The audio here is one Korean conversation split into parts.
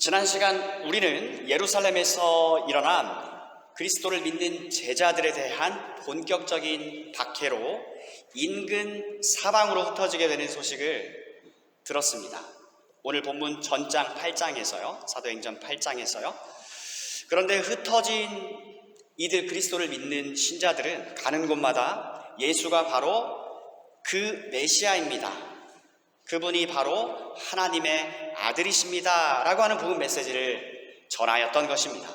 지난 시간 우리는 예루살렘에서 일어난 그리스도를 믿는 제자들에 대한 본격적인 박해로 인근 사방으로 흩어지게 되는 소식을 들었습니다. 오늘 본문 전장 8장에서요, 사도행전 8장에서요. 그런데 흩어진 이들 그리스도를 믿는 신자들은 가는 곳마다 예수가 바로 그 메시아입니다, 그분이 바로 하나님의 아들이십니다 라고 하는 복음 메시지를 전하였던 것입니다.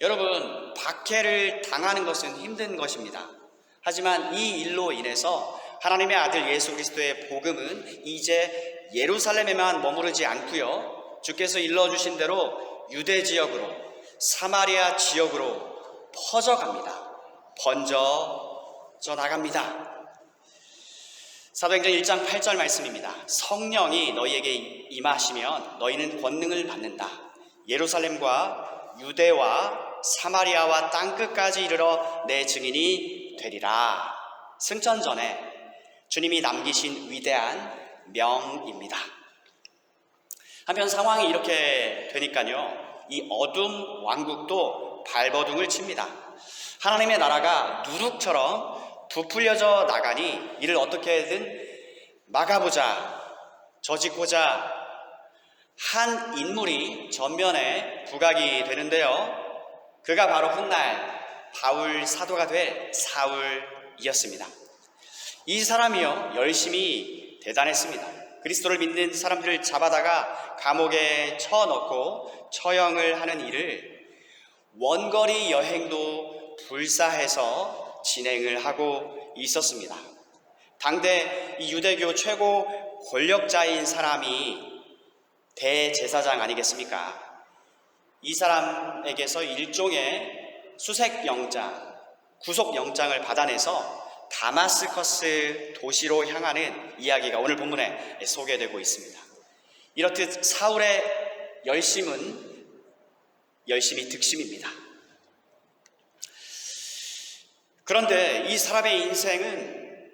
여러분, 박해를 당하는 것은 힘든 것입니다. 하지만 이 일로 인해서 하나님의 아들 예수 그리스도의 복음은 이제 예루살렘에만 머무르지 않고요, 주께서 일러주신 대로 유대 지역으로, 사마리아 지역으로 퍼져갑니다. 번져져 나갑니다. 사도행전 1장 8절 말씀입니다. 성령이 너희에게 임하시면 너희는 권능을 받는다. 예루살렘과 유대와 사마리아와 땅끝까지 이르러 내 증인이 되리라. 승천 전에 주님이 남기신 위대한 명입니다. 한편 상황이 이렇게 되니까요, 이 어둠 왕국도 발버둥을 칩니다. 하나님의 나라가 누룩처럼 부풀려져 나가니 이를 어떻게든 막아보자, 저지고자 한 인물이 전면에 부각이 되는데요, 그가 바로 훗날 바울 사도가 될 사울이었습니다. 이 사람이요, 열심히 대단했습니다. 그리스도를 믿는 사람들을 잡아다가 감옥에 쳐넣고 처형을 하는 일을 원거리 여행도 불사해서 진행을 하고 있었습니다. 당대 이 유대교 최고 권력자인 사람이 대제사장 아니겠습니까? 이 사람에게서 일종의 수색영장, 구속영장을 받아내서 다마스커스 도시로 향하는 이야기가 오늘 본문에 소개되고 있습니다. 이렇듯 사울의 열심은 열심히 득심입니다. 그런데 이 사람의 인생은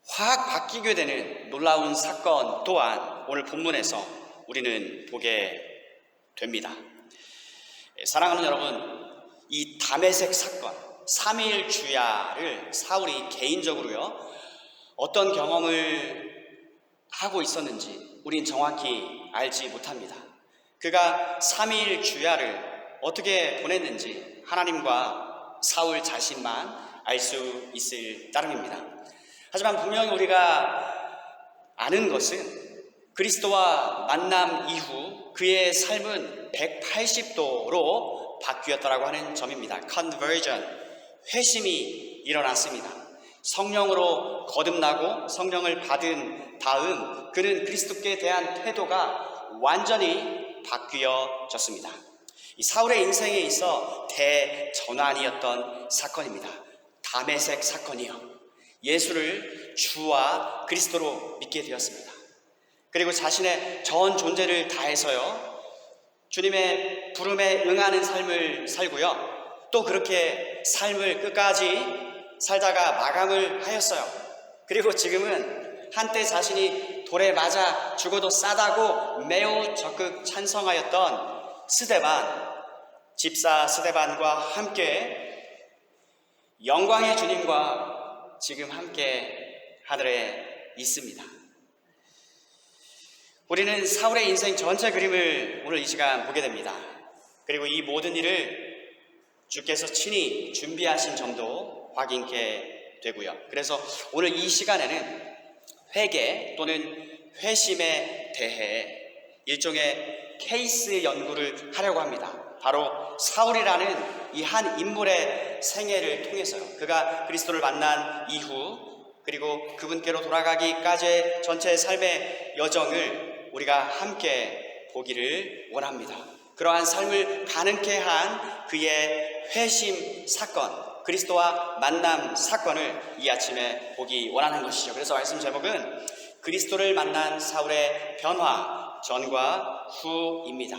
확 바뀌게 되는 놀라운 사건 또한 오늘 본문에서 우리는 보게 됩니다. 사랑하는 여러분, 이 다메섹 사건, 3일 주야를 사울이 개인적으로요, 어떤 경험을 하고 있었는지 우린 정확히 알지 못합니다. 그가 3일 주야를 어떻게 보냈는지 하나님과 사울 자신만 알 수 있을 따름입니다. 하지만 분명히 우리가 아는 것은 그리스도와 만남 이후 그의 삶은 180도로 바뀌었다고 하는 점입니다. Conversion, 회심이 일어났습니다. 성령으로 거듭나고 성령을 받은 다음 그는 그리스도께 대한 태도가 완전히 바뀌어졌습니다. 이 사울의 인생에 있어 대전환이었던 사건입니다. 다메섹 사건이요, 예수를 주와 그리스도로 믿게 되었습니다. 그리고 자신의 전 존재를 다해서요, 주님의 부름에 응하는 삶을 살고요, 또 그렇게 삶을 끝까지 살다가 마감을 하였어요. 그리고 지금은 한때 자신이 돌에 맞아 죽어도 싸다고 매우 적극 찬성하였던 집사 스데반과 함께 영광의 주님과 지금 함께 하늘에 있습니다. 우리는 사울의 인생 전체 그림을 오늘 이 시간 보게 됩니다. 그리고 이 모든 일을 주께서 친히 준비하신 점도 확인케 되고요. 그래서 오늘 이 시간에는 회개 또는 회심에 대해 일종의 케이스 연구를 하려고 합니다. 바로 사울이라는 이 한 인물의 생애를 통해서요, 그가 그리스도를 만난 이후 그리고 그분께로 돌아가기까지의 전체 삶의 여정을 우리가 함께 보기를 원합니다. 그러한 삶을 가능케 한 그의 회심 사건, 그리스도와 만남 사건을 이 아침에 보기 원하는 것이죠. 그래서 말씀 제목은 그리스도를 만난 사울의 변화, 전과 후입니다.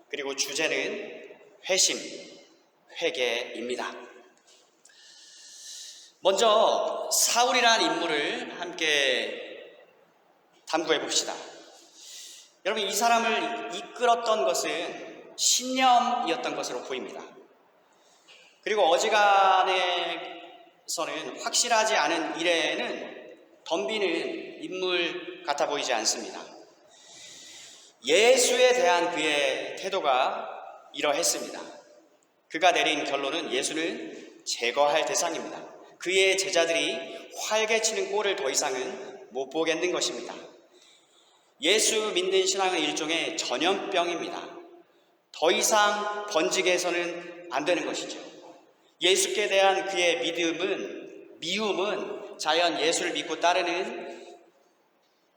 그리고 주제는 회심, 회개입니다. 먼저 사울이라는 인물을 함께 탐구해 봅시다. 여러분, 이 사람을 이끌었던 것은 신념이었던 것으로 보입니다. 그리고 어지간해서는 확실하지 않은 일에는 덤비는 인물 같아 보이지 않습니다. 예수에 대한 그의 태도가 이러했습니다. 그가 내린 결론은 예수는 제거할 대상입니다. 그의 제자들이 활개치는 꼴을 더 이상은 못 보겠는 것입니다. 예수 믿는 신앙은 일종의 전염병입니다. 더 이상 번지게 해서는 안 되는 것이죠. 예수께 대한 그의 미움은 자연 예수를 믿고 따르는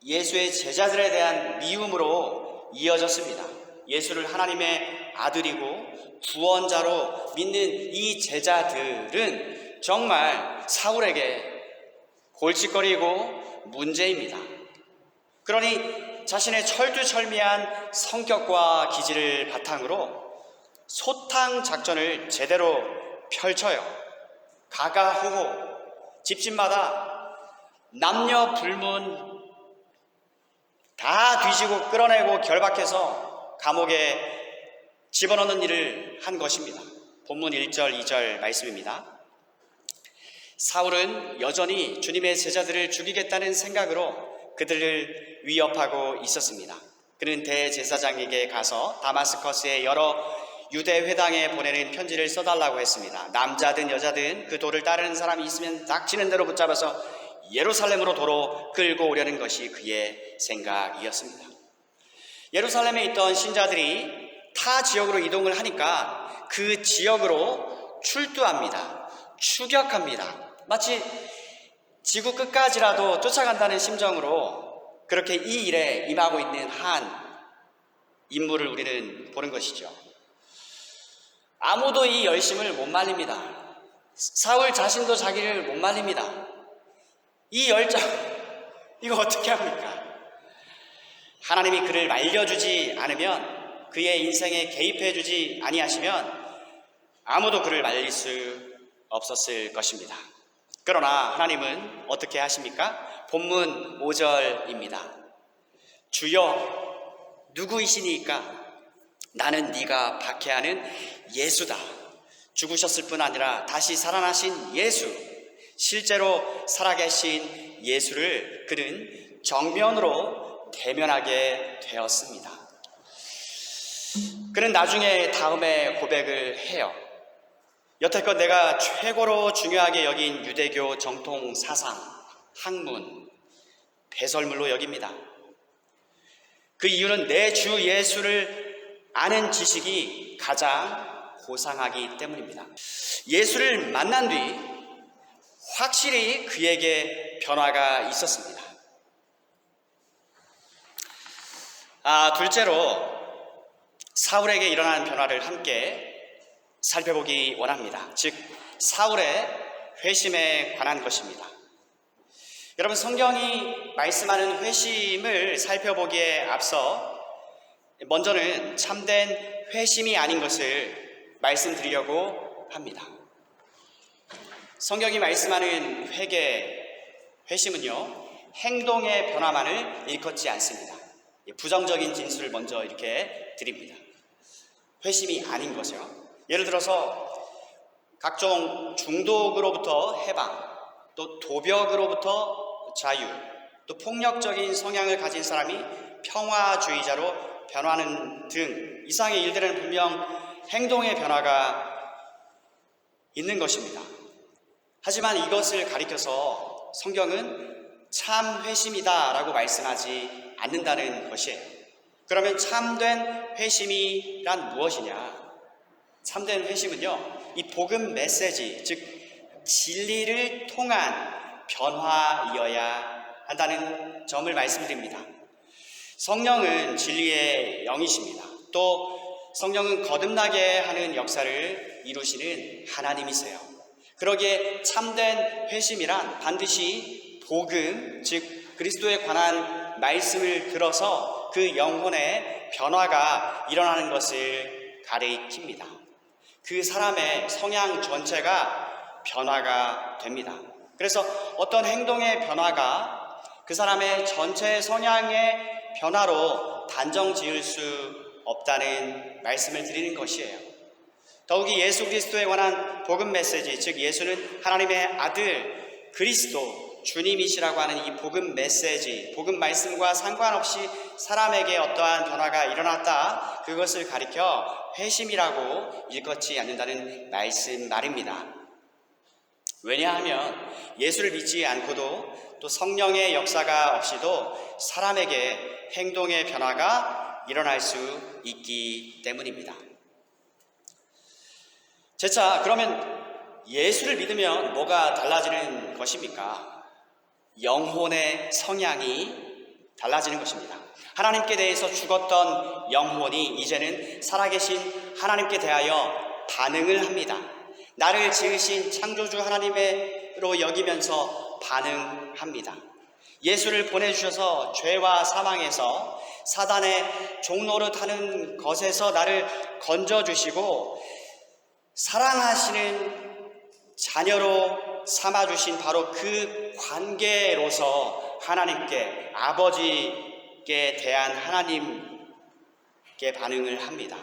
예수의 제자들에 대한 미움으로 이어졌습니다. 예수를 하나님의 아들이고 구원자로 믿는 이 제자들은 정말 사울에게 골칫거리고 문제입니다. 그러니 자신의 철두철미한 성격과 기질을 바탕으로 소탕 작전을 제대로 펼쳐요. 가가호호, 집집마다 남녀 불문 다 뒤지고 끌어내고 결박해서 감옥에 집어넣는 일을 한 것입니다. 본문 1절, 2절 말씀입니다. 사울은 여전히 주님의 제자들을 죽이겠다는 생각으로 그들을 위협하고 있었습니다. 그는 대제사장에게 가서 다마스커스의 여러 유대 회당에 보내는 편지를 써달라고 했습니다. 남자든 여자든 그 도를 따르는 사람이 있으면 닥치는 대로 붙잡아서 예루살렘으로 도로 끌고 오려는 것이 그의 생각이었습니다. 예루살렘에 있던 신자들이 타 지역으로 이동을 하니까 그 지역으로 출두합니다. 추격합니다. 마치 지구 끝까지라도 쫓아간다는 심정으로 그렇게 이 일에 임하고 있는 한 인물을 우리는 보는 것이죠. 아무도 이 열심을 못 말립니다. 사울 자신도 자기를 못 말립니다. 이 열정, 이거 어떻게 합니까? 하나님이 그를 말려주지 않으면, 그의 인생에 개입해주지 아니하시면 아무도 그를 말릴 수 없었을 것입니다. 그러나 하나님은 어떻게 하십니까? 본문 5절입니다. 주여 누구이시니까? 나는 네가 박해하는 예수다. 죽으셨을 뿐 아니라 다시 살아나신 예수, 실제로 살아계신 예수를 그는 정면으로 대면하게 되었습니다. 그는 나중에 다음에 고백을 해요. 여태껏 내가 최고로 중요하게 여긴 유대교 정통 사상, 학문, 배설물로 여깁니다. 그 이유는 내 주 예수를 아는 지식이 가장 고상하기 때문입니다. 예수를 만난 뒤 확실히 그에게 변화가 있었습니다. 둘째로 사울에게 일어난 변화를 함께 살펴보기 원합니다. 즉 사울의 회심에 관한 것입니다. 여러분, 성경이 말씀하는 회심을 살펴보기에 앞서 먼저는 참된 회심이 아닌 것을 말씀드리려고 합니다. 성경이 말씀하는 회심은요, 행동의 변화만을 일컫지 않습니다. 부정적인 진술을 먼저 이렇게 드립니다. 회심이 아닌 것이요. 예를 들어서 각종 중독으로부터 해방, 또 도벽으로부터 자유, 또 폭력적인 성향을 가진 사람이 평화주의자로 변화하는 등 이상의 일들은 분명 행동의 변화가 있는 것입니다. 하지만 이것을 가리켜서 성경은 참 회심이다 라고 말씀하지 않는다는 것이에요. 그러면 참된 회심이란 무엇이냐? 참된 회심은요, 이 복음 메시지, 즉 진리를 통한 변화이어야 한다는 점을 말씀드립니다. 성령은 진리의 영이십니다. 또 성령은 거듭나게 하는 역사를 이루시는 하나님이세요. 그러기에 참된 회심이란 반드시 복음, 즉 그리스도에 관한 말씀을 들어서 그 영혼의 변화가 일어나는 것을 가리킵니다. 그 사람의 성향 전체가 변화가 됩니다. 그래서 어떤 행동의 변화가 그 사람의 전체 성향의 변화로 단정 지을 수 없다는 말씀을 드리는 것이에요. 더욱이 예수 그리스도에 관한 복음 메시지, 즉 예수는 하나님의 아들 그리스도 주님이시라고 하는 이 복음 메시지, 복음 말씀과 상관없이 사람에게 어떠한 변화가 일어났다, 그것을 가리켜 회심이라고 일컫지 않는다는 말입니다. 왜냐하면 예수를 믿지 않고도 또 성령의 역사가 없이도 사람에게 행동의 변화가 일어날 수 있기 때문입니다. 자, 그러면 예수를 믿으면 뭐가 달라지는 것입니까? 영혼의 성향이 달라지는 것입니다. 하나님께 대해서 죽었던 영혼이 이제는 살아계신 하나님께 대하여 반응을 합니다. 나를 지으신 창조주 하나님으로 여기면서 반응합니다. 예수를 보내주셔서 죄와 사망에서 사단의 종노릇하는 것에서 나를 건져주시고 사랑하시는 자녀로 삼아주신 바로 그 관계로서 하나님께, 아버지께 대한 하나님께 반응을 합니다.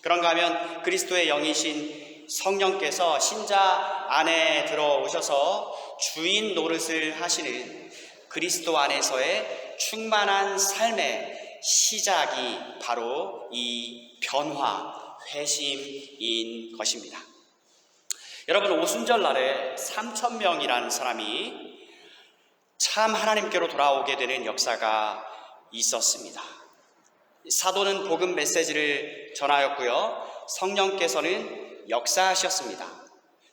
그런가 하면 그리스도의 영이신 성령께서 신자 안에 들어오셔서 주인 노릇을 하시는 그리스도 안에서의 충만한 삶의 시작이 바로 이 변화, 회심인 것입니다. 여러분, 오순절 날에 3,000명이라는 사람이 참 하나님께로 돌아오게 되는 역사가 있었습니다. 사도는 복음 메시지를 전하였고요, 성령께서는 역사하셨습니다.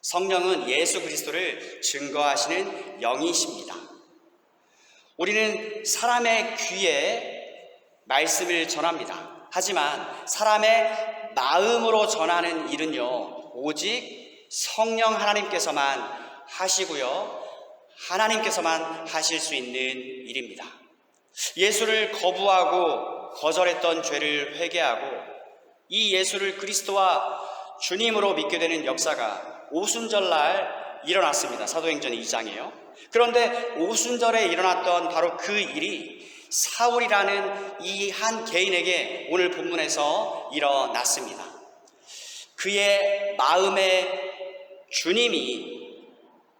성령은 예수 그리스도를 증거하시는 영이십니다. 우리는 사람의 귀에 말씀을 전합니다. 하지만 사람의 마음으로 전하는 일은요, 오직 성령 하나님께서만 하시고요, 하나님께서만 하실 수 있는 일입니다. 예수를 거부하고 거절했던 죄를 회개하고 이 예수를 그리스도와 주님으로 믿게 되는 역사가 오순절날 일어났습니다. 사도행전 2장이에요. 그런데 오순절에 일어났던 바로 그 일이 사울이라는 이 한 개인에게 오늘 본문에서 일어났습니다. 그의 마음의 주님이,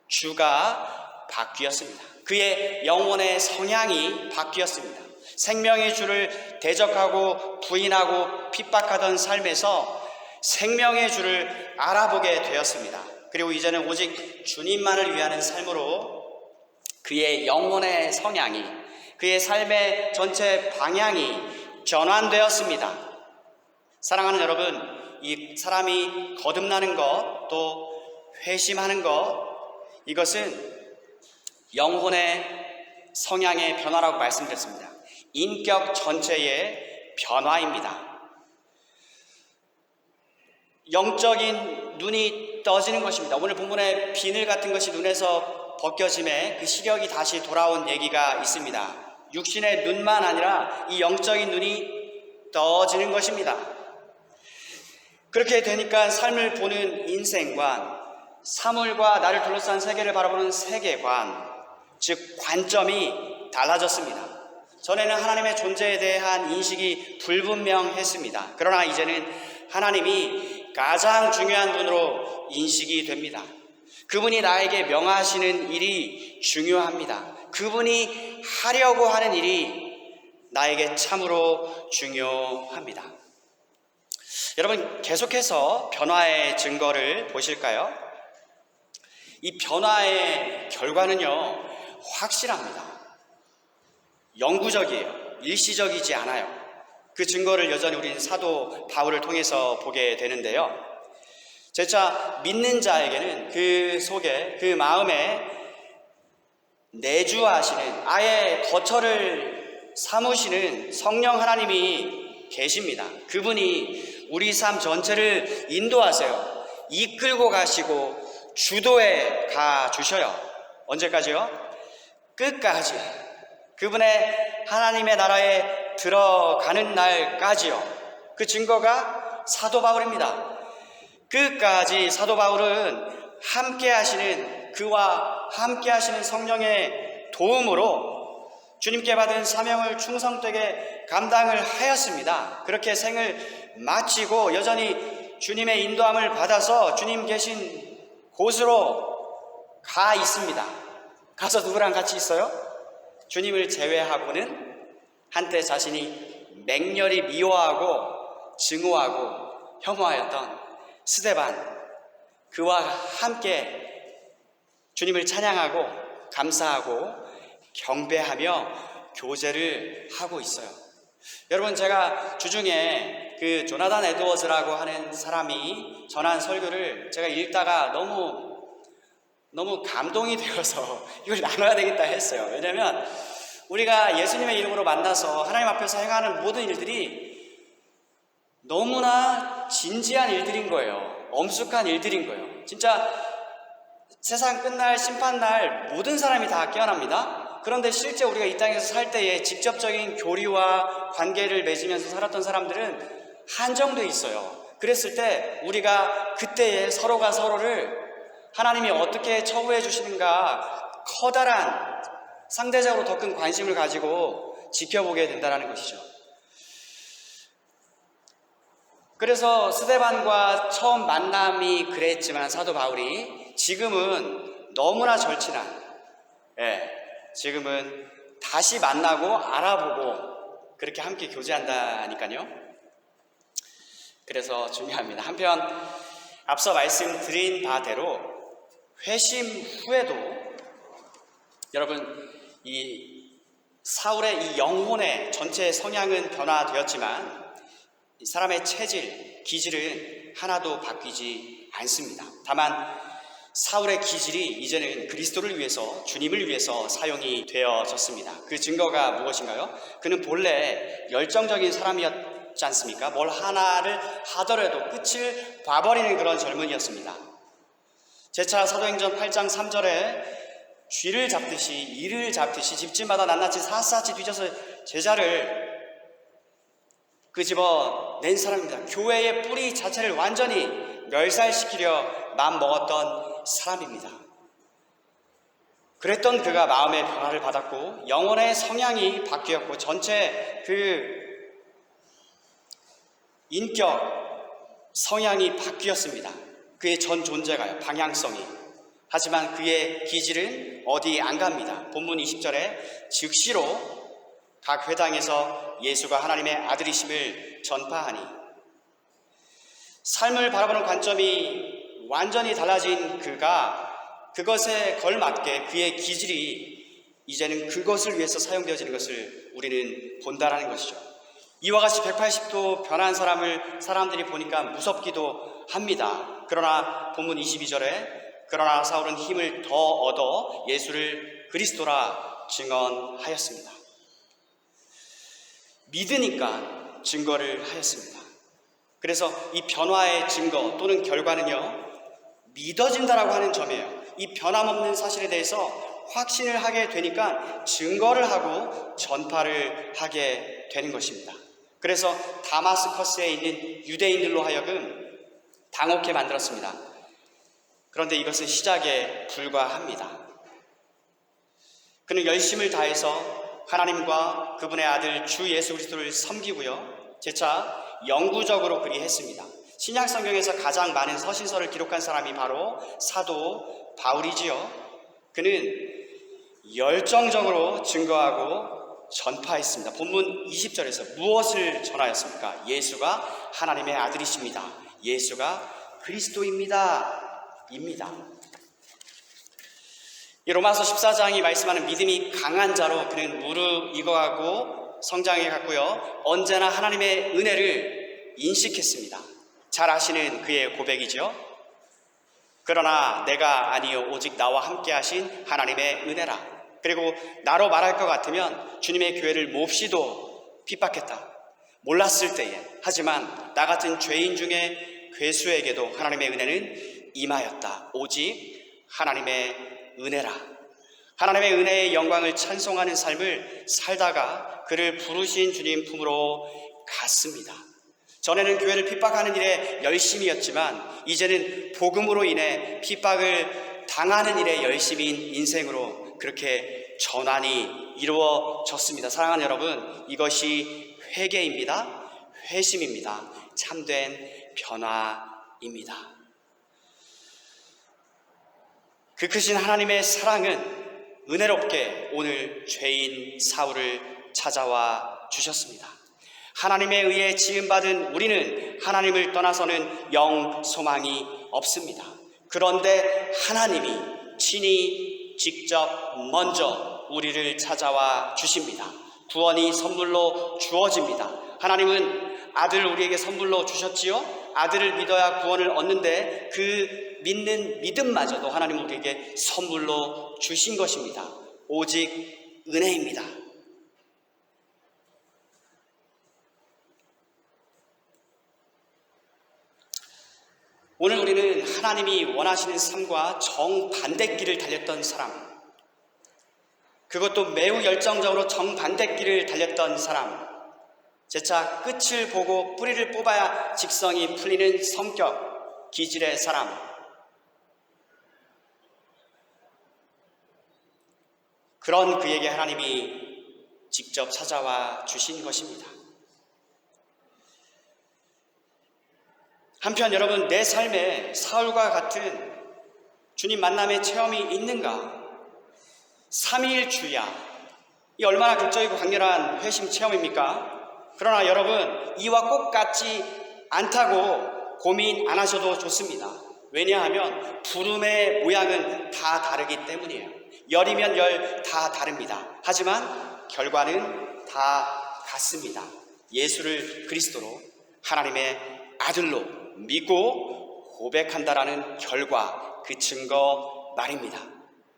주가 바뀌었습니다. 그의 영혼의 성향이 바뀌었습니다. 생명의 주를 대적하고 부인하고 핍박하던 삶에서 생명의 주를 알아보게 되었습니다. 그리고 이제는 오직 주님만을 위하는 삶으로 그의 영혼의 성향이, 그의 삶의 전체 방향이 전환되었습니다. 사랑하는 여러분, 이 사람이 거듭나는 것, 또 회심하는 것, 이것은 영혼의 성향의 변화라고 말씀드렸습니다. 인격 전체의 변화입니다. 영적인 눈이 떠지는 것입니다. 오늘 본문에 비늘 같은 것이 눈에서 벗겨짐에 그 시력이 다시 돌아온 얘기가 있습니다. 육신의 눈만 아니라 이 영적인 눈이 떠지는 것입니다. 그렇게 되니까 삶을 보는 인생관, 사물과 나를 둘러싼 세계를 바라보는 세계관, 즉 관점이 달라졌습니다. 전에는 하나님의 존재에 대한 인식이 불분명했습니다. 그러나 이제는 하나님이 가장 중요한 분으로 인식이 됩니다. 그분이 나에게 명하시는 일이 중요합니다. 그분이 하려고 하는 일이 나에게 참으로 중요합니다. 여러분, 계속해서 변화의 증거를 보실까요? 이 변화의 결과는요, 확실합니다. 영구적이에요. 일시적이지 않아요. 그 증거를 여전히 우리는 사도 바울을 통해서 보게 되는데요. 재차 믿는 자에게는 그 속에, 그 마음에 내주하시는, 아예 거처를 삼으시는 성령 하나님이 계십니다. 그분이 우리 삶 전체를 인도하세요. 이끌고 가시고 주도해 가 주셔요. 언제까지요? 끝까지. 그분의 하나님의 나라에 들어가는 날까지요. 그 증거가 사도 바울입니다. 끝까지 사도 바울은 함께 하시는, 그와 함께 하시는 성령의 도움으로 주님께 받은 사명을 충성되게 감당을 하였습니다. 그렇게 생을 마치고 여전히 주님의 인도함을 받아서 주님 계신 곳으로 가 있습니다. 가서 누구랑 같이 있어요? 주님을 제외하고는 한때 자신이 맹렬히 미워하고 증오하고 혐오하였던 스데반, 그와 함께 주님을 찬양하고 감사하고 경배하며 교제를 하고 있어요. 여러분, 제가 주중에 그 조나단 에드워즈라고 하는 사람이 전한 설교를 제가 읽다가 너무 감동이 되어서 이걸 나눠야 되겠다 했어요. 왜냐하면 우리가 예수님의 이름으로 만나서 하나님 앞에서 행하는 모든 일들이 너무나 진지한 일들인 거예요. 엄숙한 일들인 거예요. 진짜 세상 끝날 심판날 모든 사람이 다 깨어납니다. 그런데 실제 우리가 이 땅에서 살 때에 직접적인 교류와 관계를 맺으면서 살았던 사람들은 한정돼 있어요. 그랬을 때 우리가 그때에 서로가 서로를 하나님이 어떻게 처우해 주시는가 커다란 상대적으로 더 큰 관심을 가지고 지켜보게 된다는 것이죠. 그래서 스데반과 처음 만남이 그랬지만 사도 바울이 지금은 너무나 절친한, 지금은 다시 만나고 알아보고 그렇게 함께 교제한다니까요. 그래서 중요합니다. 한편 앞서 말씀드린 바대로 회심 후에도 여러분, 이 사울의 이 영혼의 전체 성향은 변화되었지만 이 사람의 체질, 기질은 하나도 바뀌지 않습니다. 다만 사울의 기질이 이제는 그리스도를 위해서, 주님을 위해서 사용이 되어졌습니다. 그 증거가 무엇인가요? 그는 본래 열정적인 사람이었지 않습니까? 뭘 하나를 하더라도 끝을 봐버리는 그런 젊은이였습니다. 제차 사도행전 8장 3절에 쥐를 잡듯이, 이를 잡듯이 집집마다 낱낱이 샅샅이 뒤져서 제자를 끄집어낸 사람입니다. 교회의 뿌리 자체를 완전히 멸살시키려 마음먹었던 사람입니다. 그랬던 그가 마음의 변화를 받았고 영혼의 성향이 바뀌었고 전체 그 인격 성향이 바뀌었습니다. 그의 전 존재가요, 방향성이. 하지만 그의 기질은 어디 안 갑니다. 본문 20절에 즉시로 각 회당에서 예수가 하나님의 아들이심을 전파하니, 삶을 바라보는 관점이 완전히 달라진 그가 그것에 걸맞게 그의 기질이 이제는 그것을 위해서 사용되어지는 것을 우리는 본다라는 것이죠. 이와 같이 180도 변한 사람들이 보니까 무섭기도 합니다. 그러나 본문 22절에 그러나 사울은 힘을 더 얻어 예수를 그리스도라 증언하였습니다. 믿으니까 증거를 하였습니다. 그래서 이 변화의 증거 또는 결과는요, 믿어진다라고 하는 점이에요. 이 변함없는 사실에 대해서 확신을 하게 되니까 증거를 하고 전파를 하게 되는 것입니다. 그래서 다마스커스에 있는 유대인들로 하여금 당혹해 만들었습니다. 그런데 이것은 시작에 불과합니다. 그는 열심을 다해서 하나님과 그분의 아들 주 예수 그리스도를 섬기고요, 재차 영구적으로 그리했습니다. 신약 성경에서 가장 많은 서신서를 기록한 사람이 바로 사도 바울이지요. 그는 열정적으로 증거하고 전파했습니다. 본문 20절에서 무엇을 전하였습니까? 예수가 하나님의 아들이십니다. 예수가 그리스도입니다. 이 로마서 14장이 말씀하는 믿음이 강한 자로 그는 무르익어가고 성장해 갔고요, 언제나 하나님의 은혜를 인식했습니다. 잘 아시는 그의 고백이죠. 그러나 내가 아니요 오직 나와 함께 하신 하나님의 은혜라. 그리고 나로 말할 것 같으면 주님의 교회를 몹시도 핍박했다. 몰랐을 때에. 하지만 나 같은 죄인 중에 괴수에게도 하나님의 은혜는 임하였다. 오직 하나님의 은혜라. 하나님의 은혜의 영광을 찬송하는 삶을 살다가 그를 부르신 주님 품으로 갔습니다. 전에는 교회를 핍박하는 일에 열심이었지만 이제는 복음으로 인해 핍박을 당하는 일에 열심인 인생으로 그렇게 전환이 이루어졌습니다. 사랑하는 여러분, 이것이 회개입니다. 회심입니다. 참된 변화입니다. 그 크신 하나님의 사랑은 은혜롭게 오늘 죄인 사울을 찾아와 주셨습니다. 하나님에 의해 지음받은 우리는 하나님을 떠나서는 영 소망이 없습니다. 그런데 하나님이 친히 직접 먼저 우리를 찾아와 주십니다. 구원이 선물로 주어집니다. 하나님은 아들 우리에게 선물로 주셨지요. 아들을 믿어야 구원을 얻는데 그 믿는 믿음마저도 하나님 우리에게 선물로 주신 것입니다. 오직 은혜입니다. 오늘 우리는 하나님이 원하시는 삶과 정반대 길을 달렸던 사람, 그것도 매우 열정적으로 정반대 길을 달렸던 사람, 재차 끝을 보고 뿌리를 뽑아야 직성이 풀리는 성격, 기질의 사람, 그런 그에게 하나님이 직접 찾아와 주신 것입니다. 한편 여러분, 내 삶에 사울과 같은 주님 만남의 체험이 있는가? 삼위일주야, 이 얼마나 극적이고 강렬한 회심 체험입니까? 그러나 여러분, 이와 꼭 같지 않다고 고민 안 하셔도 좋습니다. 왜냐하면 부름의 모양은 다 다르기 때문이에요. 열이면 열 다 다릅니다. 하지만 결과는 다 같습니다. 예수를 그리스도로 하나님의 아들로 믿고 고백한다라는 결과, 그 증거 말입니다.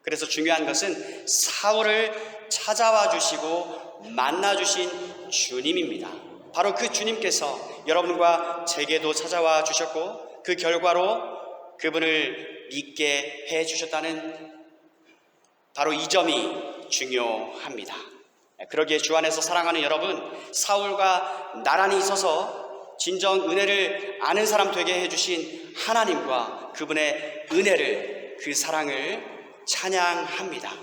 그래서 중요한 것은 사울을 찾아와 주시고 만나 주신 주님입니다. 바로 그 주님께서 여러분과 제게도 찾아와 주셨고 그 결과로 그분을 믿게 해 주셨다는 바로 이 점이 중요합니다. 그러기에 주 안에서 사랑하는 여러분, 사울과 나란히 있어서 진정 은혜를 아는 사람 되게 해주신 하나님과 그분의 은혜를, 그 사랑을 찬양합니다.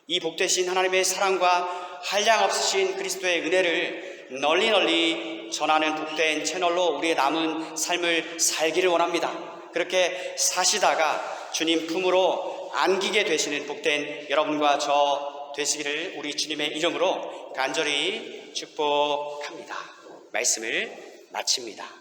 이 복되신 하나님의 사랑과 한량 없으신 그리스도의 은혜를 널리 전하는 복된 채널로 우리의 남은 삶을 살기를 원합니다. 그렇게 사시다가 주님 품으로 안기게 되시는 복된 여러분과 저 되시기를 우리 주님의 이름으로 간절히 축복합니다. 말씀을 마칩니다.